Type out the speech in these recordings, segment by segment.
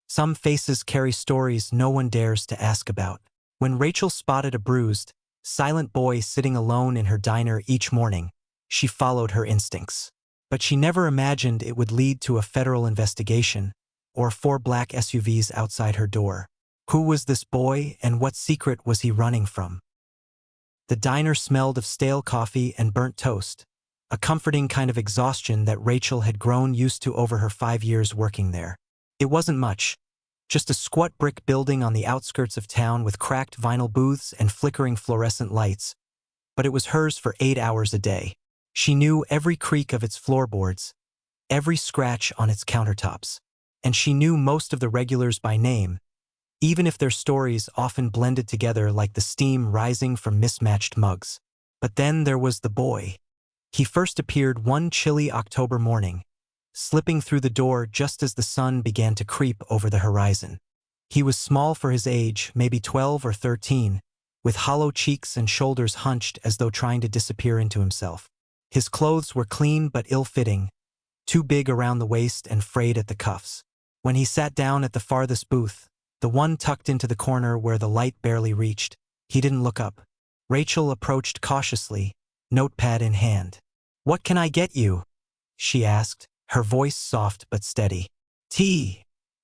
Some faces carry stories no one dares to ask about. When Rachel spotted a bruised, silent boy sitting alone in her diner each morning, she followed her instincts. But she never imagined it would lead to a federal investigation or 4 black SUVs outside her door. Who was this boy and what secret was he running from? The diner smelled of stale coffee and burnt toast, a comforting kind of exhaustion that Rachel had grown used to over her 5 years working there. It wasn't much, just a squat brick building on the outskirts of town with cracked vinyl booths and flickering fluorescent lights, but it was hers for 8 hours a day. She knew every creak of its floorboards, every scratch on its countertops, and she knew most of the regulars by name, even if their stories often blended together like the steam rising from mismatched mugs. But then there was the boy. He first appeared one chilly October morning, slipping through the door just as the sun began to creep over the horizon. He was small for his age, maybe 12 or 13, with hollow cheeks and shoulders hunched as though trying to disappear into himself. His clothes were clean but ill-fitting, too big around the waist and frayed at the cuffs. When he sat down at the farthest booth, the one tucked into the corner where the light barely reached, he didn't look up. Rachel approached cautiously, notepad in hand. "What can I get you?" she asked, her voice soft but steady. "Tea,"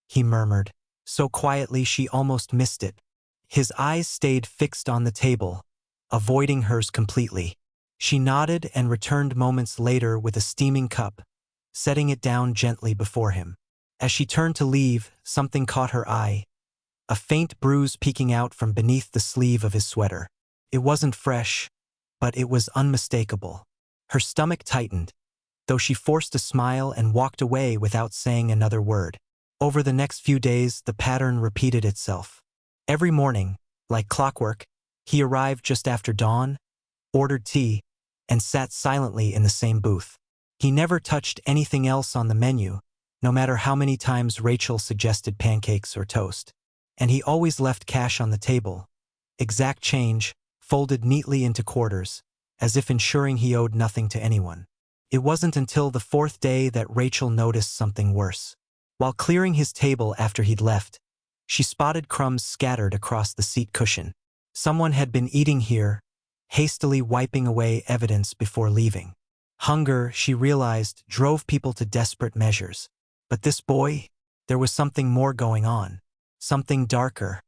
he murmured, so quietly she almost missed it. His eyes stayed fixed on the table, avoiding hers completely. She nodded and returned moments later with a steaming cup, setting it down gently before him. As she turned to leave, something caught her eye, a faint bruise peeking out from beneath the sleeve of his sweater. It wasn't fresh, but it was unmistakable. Her stomach tightened, though she forced a smile and walked away without saying another word. Over the next few days, the pattern repeated itself. Every morning, like clockwork, he arrived just after dawn, ordered tea, and sat silently in the same booth. He never touched anything else on the menu, no matter how many times Rachel suggested pancakes or toast. And he always left cash on the table, exact change, folded neatly into quarters, as if ensuring he owed nothing to anyone. It wasn't until the 4th day that Rachel noticed something worse. While clearing his table after he'd left, she spotted crumbs scattered across the seat cushion. Someone had been eating here, hastily wiping away evidence before leaving. Hunger, she realized, drove people to desperate measures. But this boy, there was something more going on, something darker.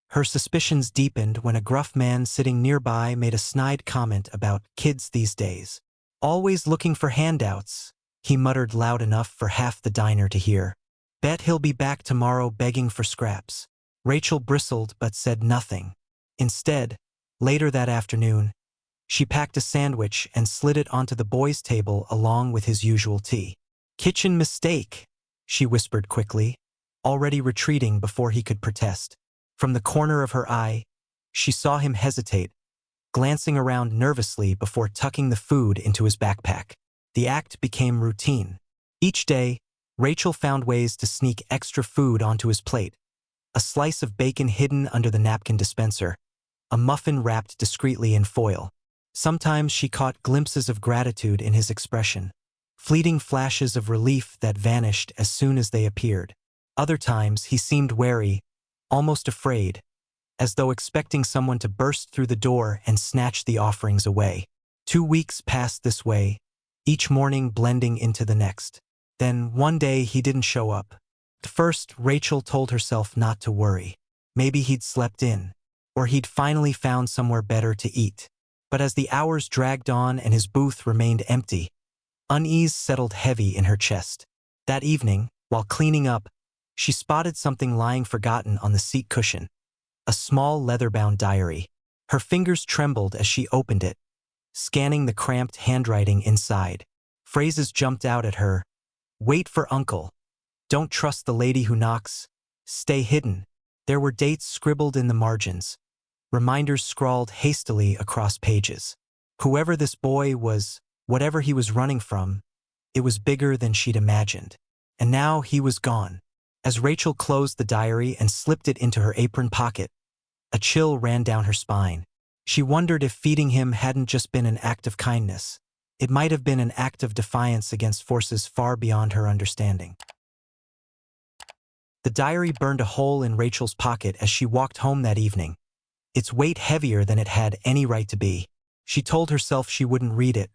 Her suspicions deepened when a gruff man sitting nearby made a snide comment about kids these days. "Always looking for handouts," he muttered loud enough for half the diner to hear. "Bet he'll be back tomorrow begging for scraps." Rachel bristled but said nothing. Instead, later that afternoon, she packed a sandwich and slid it onto the boy's table along with his usual tea. "Kitchen mistake," she whispered quickly, already retreating before he could protest. From the corner of her eye, she saw him hesitate, glancing around nervously before tucking the food into his backpack. The act became routine. Each day, Rachel found ways to sneak extra food onto his plate, a slice of bacon hidden under the napkin dispenser, a muffin wrapped discreetly in foil. Sometimes she caught glimpses of gratitude in his expression, fleeting flashes of relief that vanished as soon as they appeared. Other times he seemed wary, almost afraid, as though expecting someone to burst through the door and snatch the offerings away. 2 weeks passed this way, each morning blending into the next. Then one day he didn't show up. At first, Rachel told herself not to worry. Maybe he'd slept in, or he'd finally found somewhere better to eat. But as the hours dragged on and his booth remained empty, unease settled heavy in her chest. That evening, while cleaning up, she spotted something lying forgotten on the seat cushion, a small leather-bound diary. Her fingers trembled as she opened it, scanning the cramped handwriting inside. Phrases jumped out at her. "Wait for uncle," "Don't trust the lady who knocks," "Stay hidden." There were dates scribbled in the margins, reminders scrawled hastily across pages. Whoever this boy was, whatever he was running from, it was bigger than she'd imagined. And now he was gone. As Rachel closed the diary and slipped it into her apron pocket, a chill ran down her spine. She wondered if feeding him hadn't just been an act of kindness. It might have been an act of defiance against forces far beyond her understanding. The diary burned a hole in Rachel's pocket as she walked home that evening, its weight heavier than it had any right to be. She told herself she wouldn't read it.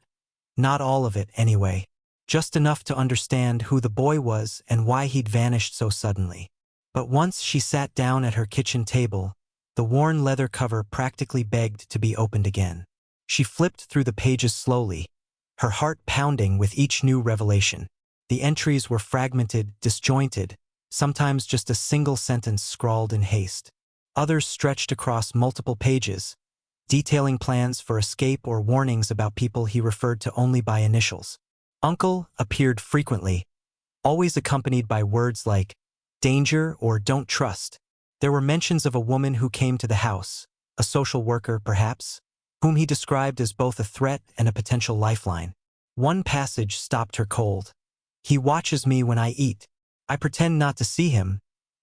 Not all of it, anyway. Just enough to understand who the boy was and why he'd vanished so suddenly. But once she sat down at her kitchen table, the worn leather cover practically begged to be opened again. She flipped through the pages slowly, her heart pounding with each new revelation. The entries were fragmented, disjointed, sometimes just a single sentence scrawled in haste. Others stretched across multiple pages, detailing plans for escape or warnings about people he referred to only by initials. Uncle appeared frequently, always accompanied by words like danger or don't trust. There were mentions of a woman who came to the house, a social worker perhaps, whom he described as both a threat and a potential lifeline. One passage stopped her cold. He watches me when I eat. I pretend not to see him,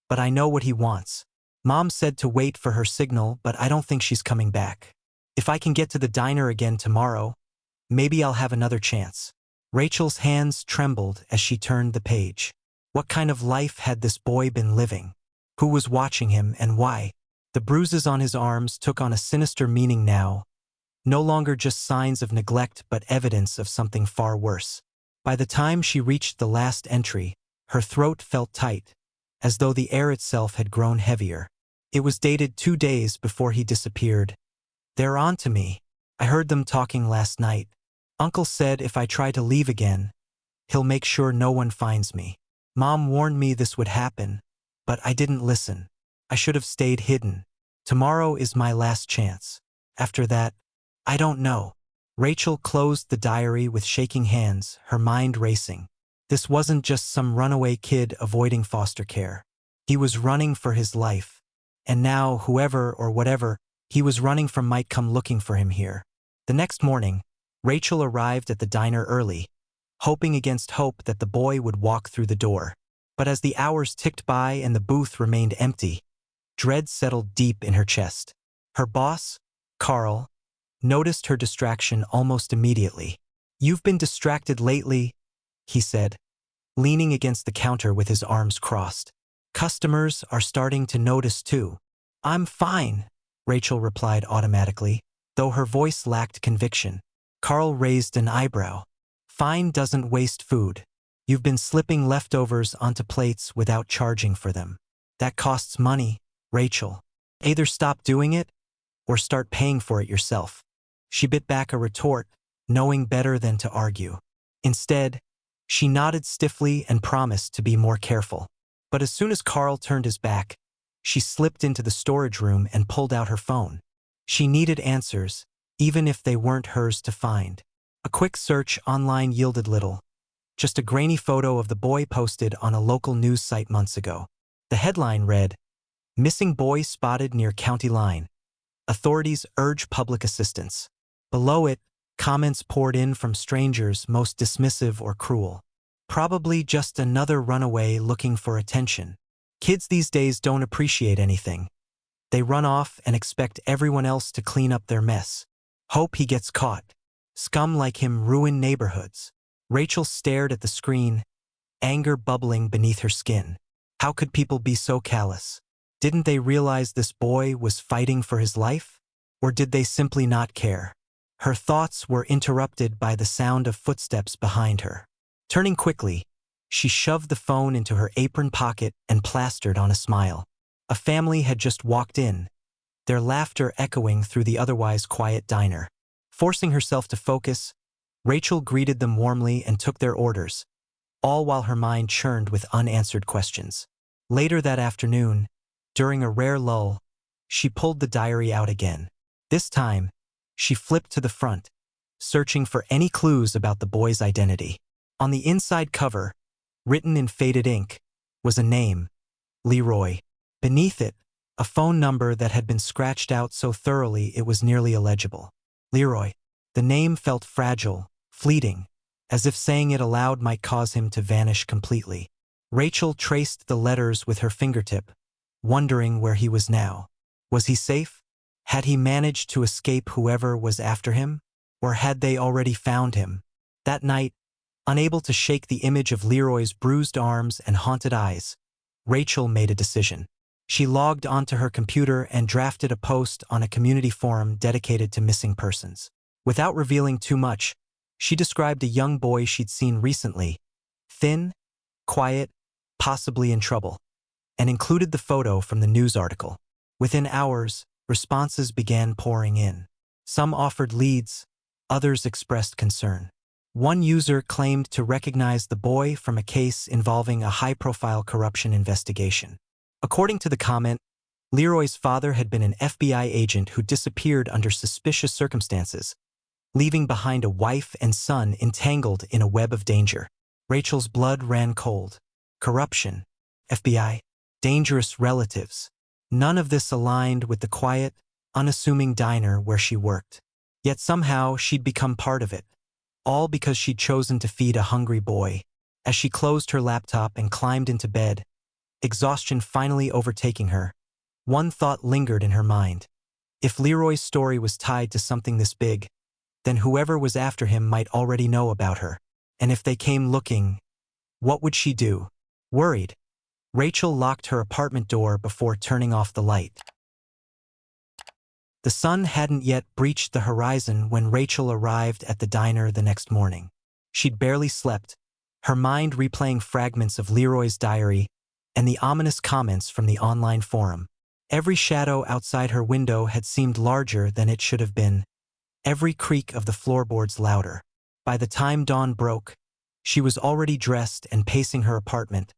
but I know what he wants. Mom said to wait for her signal, but I don't think she's coming back. If I can get to the diner again tomorrow, maybe I'll have another chance. Rachel's hands trembled as she turned the page. What kind of life had this boy been living? Who was watching him and why? The bruises on his arms took on a sinister meaning now, no longer just signs of neglect but evidence of something far worse. By the time she reached the last entry, her throat felt tight, as though the air itself had grown heavier. It was dated 2 days before he disappeared. They're on to me. I heard them talking last night. Uncle said if I try to leave again, he'll make sure no one finds me. Mom warned me this would happen, but I didn't listen. I should have stayed hidden. Tomorrow is my last chance. After that, I don't know. Rachel closed the diary with shaking hands, her mind racing. This wasn't just some runaway kid avoiding foster care. He was running for his life. And now, whoever or whatever he was running from might come looking for him here. The next morning, Rachel arrived at the diner early, hoping against hope that the boy would walk through the door. But as the hours ticked by and the booth remained empty, dread settled deep in her chest. Her boss, Carl, noticed her distraction almost immediately. "You've been distracted lately," he said, leaning against the counter with his arms crossed. "Customers are starting to notice too." "I'm fine," Rachel replied automatically, though her voice lacked conviction. Carl raised an eyebrow. "Fine doesn't waste food. You've been slipping leftovers onto plates without charging for them. That costs money, Rachel. Either stop doing it, or start paying for it yourself." She bit back a retort, knowing better than to argue. Instead, she nodded stiffly and promised to be more careful. But as soon as Carl turned his back, she slipped into the storage room and pulled out her phone. She needed answers, even if they weren't hers to find. A quick search online yielded little. Just a grainy photo of the boy posted on a local news site months ago. The headline read, "Missing boy spotted near county line. Authorities urge public assistance." Below it, comments poured in from strangers, most dismissive or cruel. Probably just another runaway looking for attention. Kids these days don't appreciate anything. They run off and expect everyone else to clean up their mess. Hope he gets caught. Scum like him ruin neighborhoods. Rachel stared at the screen, anger bubbling beneath her skin. How could people be so callous? Didn't they realize this boy was fighting for his life? Or did they simply not care? Her thoughts were interrupted by the sound of footsteps behind her. Turning quickly, she shoved the phone into her apron pocket and plastered on a smile. A family had just walked in, their laughter echoing through the otherwise quiet diner. Forcing herself to focus, Rachel greeted them warmly and took their orders, all while her mind churned with unanswered questions. Later that afternoon, during a rare lull, she pulled the diary out again. This time, she flipped to the front, searching for any clues about the boy's identity. On the inside cover, written in faded ink, was a name, Leroy. Beneath it, a phone number that had been scratched out so thoroughly it was nearly illegible. Leroy. The name felt fragile, fleeting, as if saying it aloud might cause him to vanish completely. Rachel traced the letters with her fingertip, wondering where he was now. Was he safe? Had he managed to escape whoever was after him? Or had they already found him? That night, unable to shake the image of Leroy's bruised arms and haunted eyes, Rachel made a decision. She logged onto her computer and drafted a post on a community forum dedicated to missing persons. Without revealing too much, she described a young boy she'd seen recently, thin, quiet, possibly in trouble, and included the photo from the news article. Within hours, responses began pouring in. Some offered leads, others expressed concern. One user claimed to recognize the boy from a case involving a high-profile corruption investigation. According to the comment, Leroy's father had been an FBI agent who disappeared under suspicious circumstances, leaving behind a wife and son entangled in a web of danger. Rachel's blood ran cold. Corruption, FBI, dangerous relatives. None of this aligned with the quiet, unassuming diner where she worked. Yet somehow she'd become part of it, all because she'd chosen to feed a hungry boy. As she closed her laptop and climbed into bed, exhaustion finally overtaking her, one thought lingered in her mind. If Leroy's story was tied to something this big, then whoever was after him might already know about her. And if they came looking, what would she do? Worried, Rachel locked her apartment door before turning off the light. The sun hadn't yet breached the horizon when Rachel arrived at the diner the next morning. She'd barely slept, her mind replaying fragments of Leroy's diary and the ominous comments from the online forum. Every shadow outside her window had seemed larger than it should have been, every creak of the floorboards louder. By the time dawn broke, she was already dressed and pacing her apartment,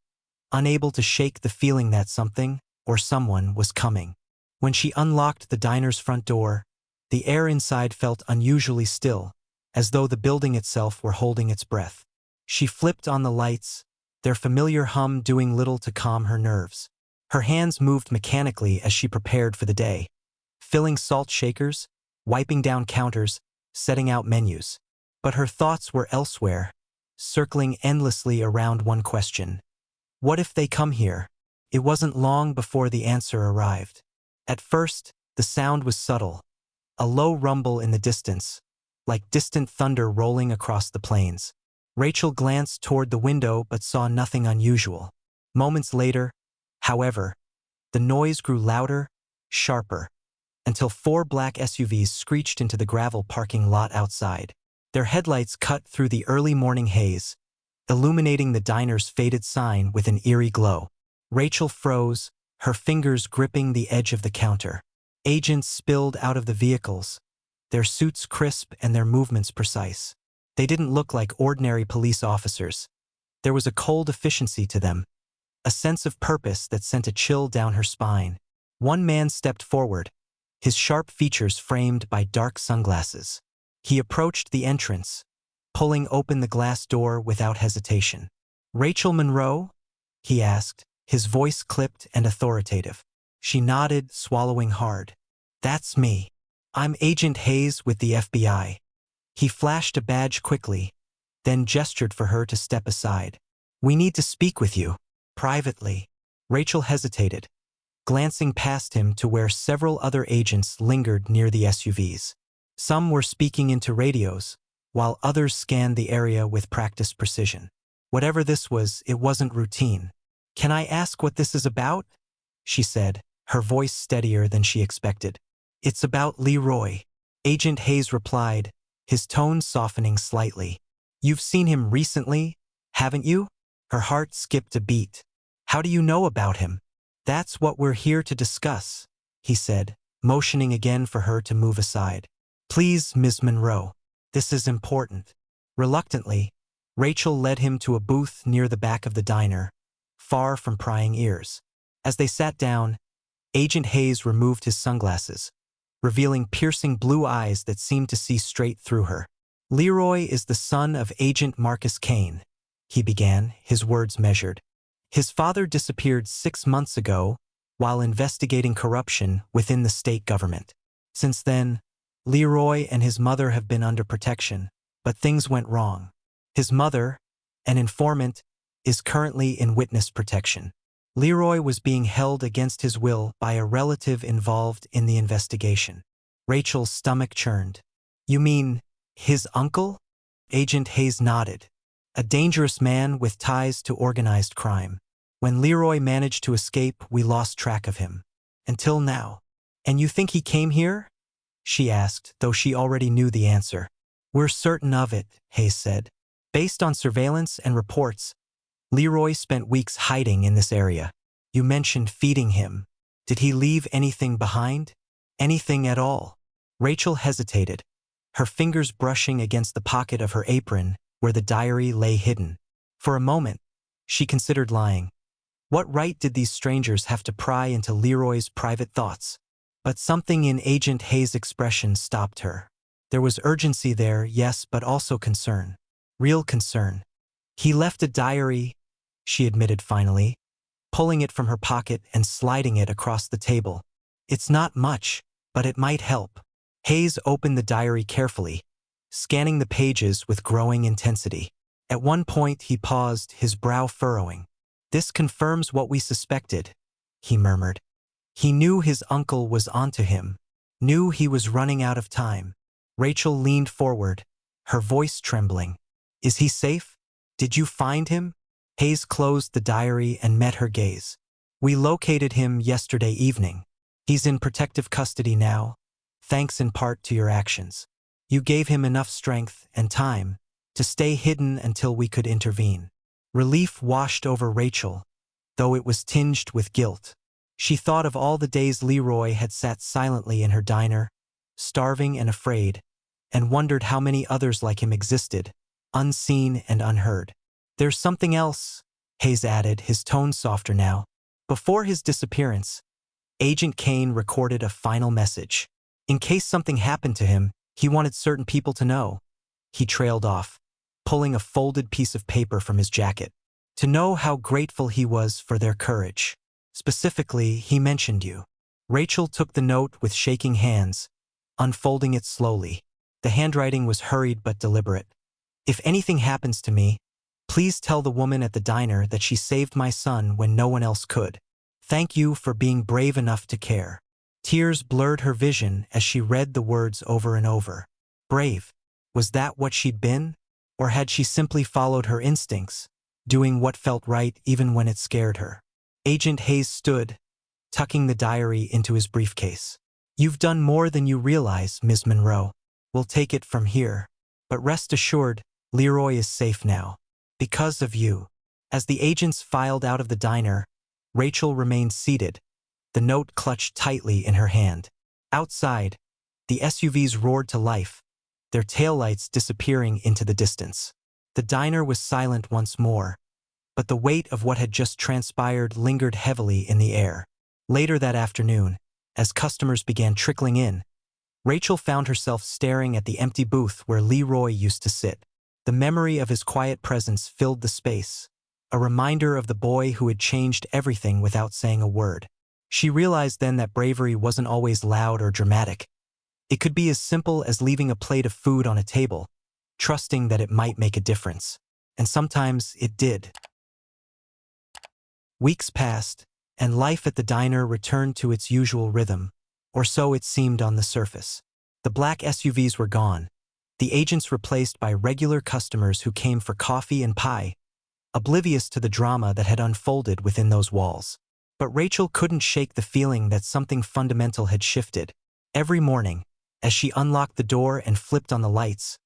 unable to shake the feeling that something or someone was coming. When she unlocked the diner's front door, the air inside felt unusually still, as though the building itself were holding its breath. She flipped on the lights, their familiar hum doing little to calm her nerves. Her hands moved mechanically as she prepared for the day, filling salt shakers, wiping down counters, setting out menus. But her thoughts were elsewhere, circling endlessly around one question. What if they come here? It wasn't long before the answer arrived. At first, the sound was subtle, a low rumble in the distance, like distant thunder rolling across the plains. Rachel glanced toward the window but saw nothing unusual. Moments later, however, the noise grew louder, sharper, until 4 black SUVs screeched into the gravel parking lot outside. Their headlights cut through the early morning haze, illuminating the diner's faded sign with an eerie glow. Rachel froze, her fingers gripping the edge of the counter. Agents spilled out of the vehicles, their suits crisp and their movements precise. They didn't look like ordinary police officers. There was a cold efficiency to them, a sense of purpose that sent a chill down her spine. One man stepped forward, his sharp features framed by dark sunglasses. He approached the entrance, pulling open the glass door without hesitation. "Rachel Monroe?" he asked, his voice clipped and authoritative. She nodded, swallowing hard. "That's me. I'm Agent Hayes with the FBI." He flashed a badge quickly, then gestured for her to step aside. "We need to speak with you, privately." Rachel hesitated, glancing past him to where several other agents lingered near the SUVs. Some were speaking into radios, while others scanned the area with practiced precision. Whatever this was, it wasn't routine. "Can I ask what this is about?" she said, her voice steadier than she expected. "It's about Leroy," Agent Hayes replied, his tone softening slightly. "You've seen him recently, haven't you?" Her heart skipped a beat. "How do you know about him?" "That's what we're here to discuss," he said, motioning again for her to move aside. "Please, Ms. Monroe, this is important." Reluctantly, Rachel led him to a booth near the back of the diner, far from prying ears. As they sat down, Agent Hayes removed his sunglasses, revealing piercing blue eyes that seemed to see straight through her. "Leroy is the son of Agent Marcus Kane," he began, his words measured. "His father disappeared 6 months ago while investigating corruption within the state government. Since then, Leroy and his mother have been under protection, but things went wrong. His mother, an informant, is currently in witness protection. Leroy was being held against his will by a relative involved in the investigation." Rachel's stomach churned. "You mean his uncle?" Agent Hayes nodded. "A dangerous man with ties to organized crime." When Leroy managed to escape, we lost track of him. Until now. And you think he came here? She asked, though she already knew the answer. We're certain of it, Hayes said. Based on surveillance and reports, Leroy spent weeks hiding in this area. You mentioned feeding him. Did he leave anything behind? Anything at all? Rachel hesitated, her fingers brushing against the pocket of her apron where the diary lay hidden. For a moment, she considered lying. What right did these strangers have to pry into Leroy's private thoughts? But something in Agent Hayes' expression stopped her. There was urgency there, yes, but also concern. Real concern. He left a diary, she admitted finally, pulling it from her pocket and sliding it across the table. It's not much, but it might help. Hayes opened the diary carefully, scanning the pages with growing intensity. At one point he paused, his brow furrowing. This confirms what we suspected, he murmured. He knew his uncle was onto him, knew he was running out of time. Rachel leaned forward, her voice trembling. Is he safe? Did you find him? Hayes closed the diary and met her gaze. We located him yesterday evening. He's in protective custody now, thanks in part to your actions. You gave him enough strength and time to stay hidden until we could intervene. Relief washed over Rachel, though it was tinged with guilt. She thought of all the days Leroy had sat silently in her diner, starving and afraid, and wondered how many others like him existed, unseen and unheard. There's something else, Hayes added, his tone softer now. Before his disappearance, Agent Kane recorded a final message. In case something happened to him, he wanted certain people to know. He trailed off, pulling a folded piece of paper from his jacket. To know how grateful he was for their courage. Specifically, he mentioned you. Rachel took the note with shaking hands, unfolding it slowly. The handwriting was hurried but deliberate. If anything happens to me, please tell the woman at the diner that she saved my son when no one else could. Thank you for being brave enough to care. Tears blurred her vision as she read the words over and over. Brave. Was that what she'd been? Or had she simply followed her instincts, doing what felt right even when it scared her? Agent Hayes stood, tucking the diary into his briefcase. You've done more than you realize, Ms. Monroe. We'll take it from here. But rest assured, Leroy is safe now. Because of you. As the agents filed out of the diner, Rachel remained seated, the note clutched tightly in her hand. Outside, the SUVs roared to life, their taillights disappearing into the distance. The diner was silent once more, but the weight of what had just transpired lingered heavily in the air. Later that afternoon, as customers began trickling in, Rachel found herself staring at the empty booth where Leroy used to sit. The memory of his quiet presence filled the space, a reminder of the boy who had changed everything without saying a word. She realized then that bravery wasn't always loud or dramatic. It could be as simple as leaving a plate of food on a table, trusting that it might make a difference. And sometimes it did. Weeks passed, and life at the diner returned to its usual rhythm, or so it seemed on the surface. The black SUVs were gone, the agents replaced by regular customers who came for coffee and pie, oblivious to the drama that had unfolded within those walls. But Rachel couldn't shake the feeling that something fundamental had shifted. Every morning, as she unlocked the door and flipped on the lights,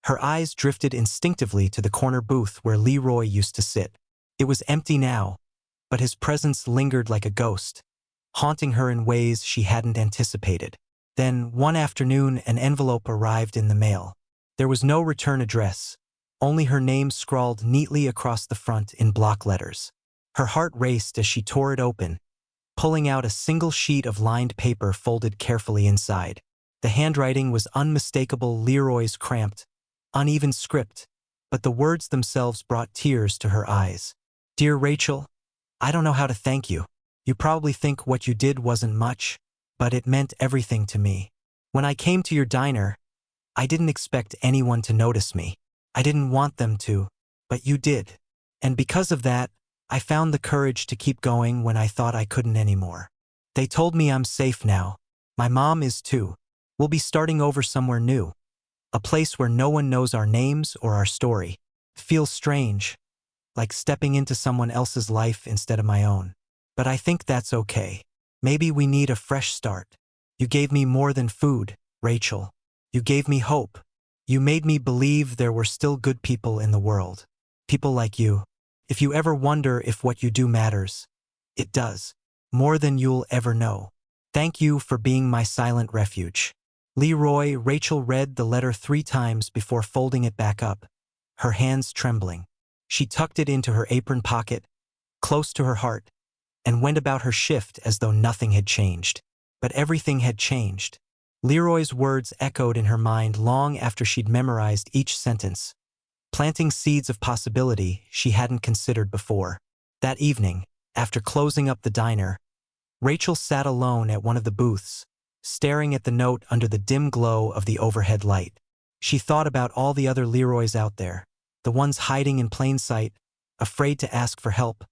her eyes drifted instinctively to the corner booth where Leroy used to sit. It was empty now, but his presence lingered like a ghost, haunting her in ways she hadn't anticipated. Then, one afternoon, an envelope arrived in the mail. There was no return address, only her name scrawled neatly across the front in block letters. Her heart raced as she tore it open, pulling out a single sheet of lined paper folded carefully inside. The handwriting was unmistakable, Leroy's cramped, uneven script, but the words themselves brought tears to her eyes. Dear Rachel, I don't know how to thank you. You probably think what you did wasn't much, but it meant everything to me. When I came to your diner, I didn't expect anyone to notice me. I didn't want them to, but you did. And because of that, I found the courage to keep going when I thought I couldn't anymore. They told me I'm safe now. My mom is too. We'll be starting over somewhere new. A place where no one knows our names or our story. Feels strange, like stepping into someone else's life instead of my own. But I think that's okay. Maybe we need a fresh start. You gave me more than food, Rachel. You gave me hope. You made me believe there were still good people in the world. People like you. If you ever wonder if what you do matters, it does. More than you'll ever know. Thank you for being my silent refuge. Leroy. Rachel read the letter 3 times before folding it back up, her hands trembling. She tucked it into her apron pocket, close to her heart, and went about her shift as though nothing had changed. But everything had changed. Leroy's words echoed in her mind long after she'd memorized each sentence, planting seeds of possibility she hadn't considered before. That evening, after closing up the diner, Rachel sat alone at one of the booths, staring at the note under the dim glow of the overhead light. She thought about all the other Leroys out there, the ones hiding in plain sight, afraid to ask for help,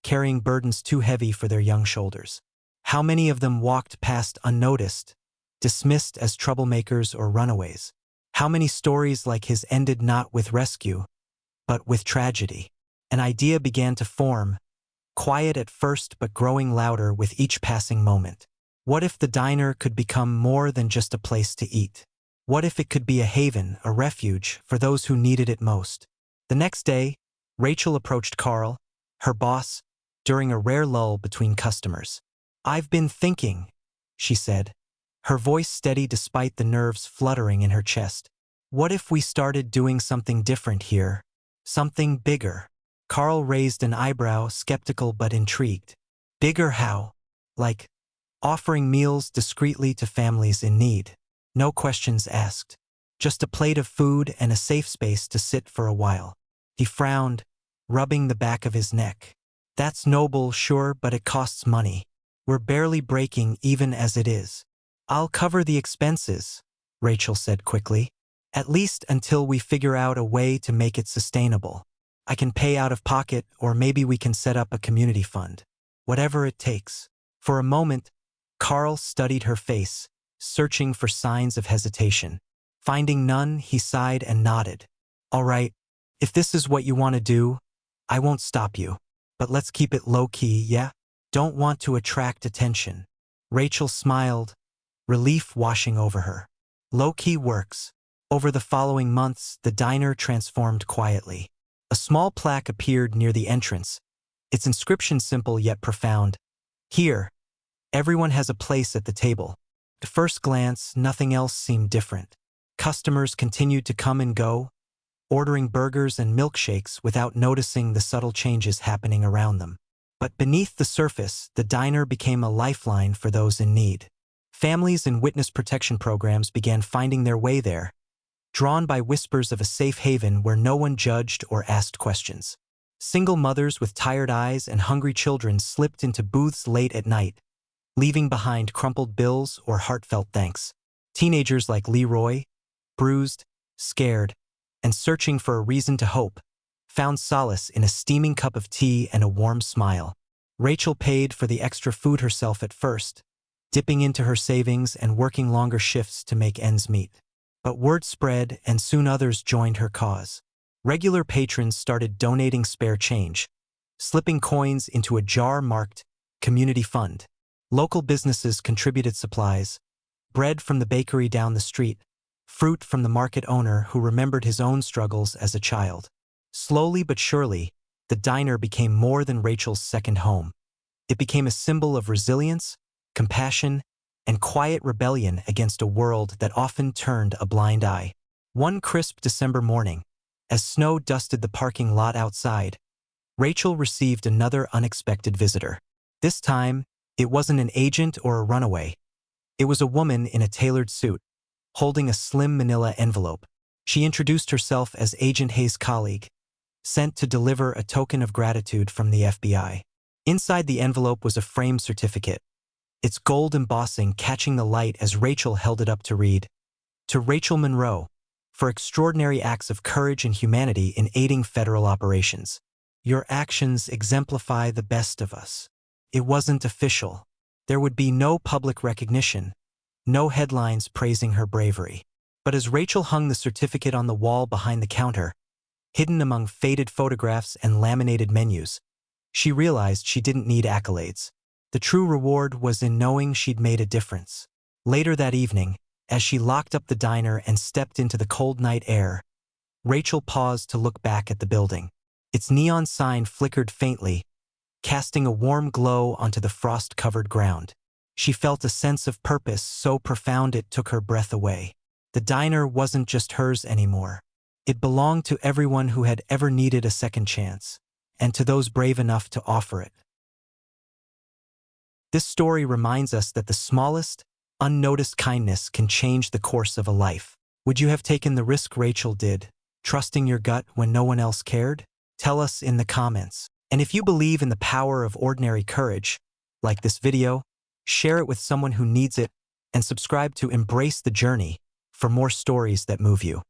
carrying burdens too heavy for their young shoulders. How many of them walked past unnoticed, dismissed as troublemakers or runaways? How many stories like his ended not with rescue, but with tragedy? An idea began to form, quiet at first but growing louder with each passing moment. What if the diner could become more than just a place to eat? What if it could be a haven, a refuge, for those who needed it most? The next day, Rachel approached Carl, her boss, during a rare lull between customers. "I've been thinking," she said, her voice steady despite the nerves fluttering in her chest. "What if we started doing something different here? Something bigger?" Carl raised an eyebrow, skeptical but intrigued. "Bigger how? Like offering meals discreetly to families in need. No questions asked. Just a plate of food and a safe space to sit for a while." He frowned, rubbing the back of his neck. "That's noble, sure, but it costs money. We're barely breaking even as it is." "I'll cover the expenses," Rachel said quickly. "At least until we figure out a way to make it sustainable. I can pay out of pocket, or maybe we can set up a community fund. Whatever it takes." For a moment, Carl studied her face, searching for signs of hesitation. Finding none, he sighed and nodded. "All right, if this is what you want to do, I won't stop you. But let's keep it low-key, yeah? Don't want to attract attention." Rachel smiled, relief washing over her. Low-key works. Over the following months, the diner transformed quietly. A small plaque appeared near the entrance, its inscription simple yet profound. "Here, everyone has a place at the table." At first glance, nothing else seemed different. Customers continued to come and go, ordering burgers and milkshakes without noticing the subtle changes happening around them. But beneath the surface, the diner became a lifeline for those in need. Families in witness protection programs began finding their way there, drawn by whispers of a safe haven where no one judged or asked questions. Single mothers with tired eyes and hungry children slipped into booths late at night, leaving behind crumpled bills or heartfelt thanks. Teenagers like Leroy, bruised, scared, and searching for a reason to hope, found solace in a steaming cup of tea and a warm smile. Rachel paid for the extra food herself at first, dipping into her savings and working longer shifts to make ends meet. But word spread, and soon others joined her cause. Regular patrons started donating spare change, slipping coins into a jar marked community fund. Local businesses contributed supplies, bread from the bakery down the street, fruit from the market owner who remembered his own struggles as a child. Slowly but surely, the diner became more than Rachel's second home. It became a symbol of resilience, compassion, and quiet rebellion against a world that often turned a blind eye. One crisp December morning, as snow dusted the parking lot outside, Rachel received another unexpected visitor. This time, it wasn't an agent or a runaway. It was a woman in a tailored suit, holding a slim manila envelope. She introduced herself as Agent Hayes' colleague, sent to deliver a token of gratitude from the FBI. Inside the envelope was a framed certificate, its gold embossing catching the light as Rachel held it up to read. "To Rachel Monroe, for extraordinary acts of courage and humanity in aiding federal operations. Your actions exemplify the best of us." It wasn't official. There would be no public recognition, no headlines praising her bravery. But as Rachel hung the certificate on the wall behind the counter, hidden among faded photographs and laminated menus. She realized she didn't need accolades. The true reward was in knowing she'd made a difference. Later that evening, as she locked up the diner and stepped into the cold night air, Rachel paused to look back at the building. Its neon sign flickered faintly, casting a warm glow onto the frost-covered ground. She felt a sense of purpose so profound it took her breath away. The diner wasn't just hers anymore. It belonged to everyone who had ever needed a second chance, and to those brave enough to offer it. This story reminds us that the smallest, unnoticed kindness can change the course of a life. Would you have taken the risk Rachel did, trusting your gut when no one else cared? Tell us in the comments. And if you believe in the power of ordinary courage, like this video, share it with someone who needs it, and subscribe to Embrace the Journey for more stories that move you.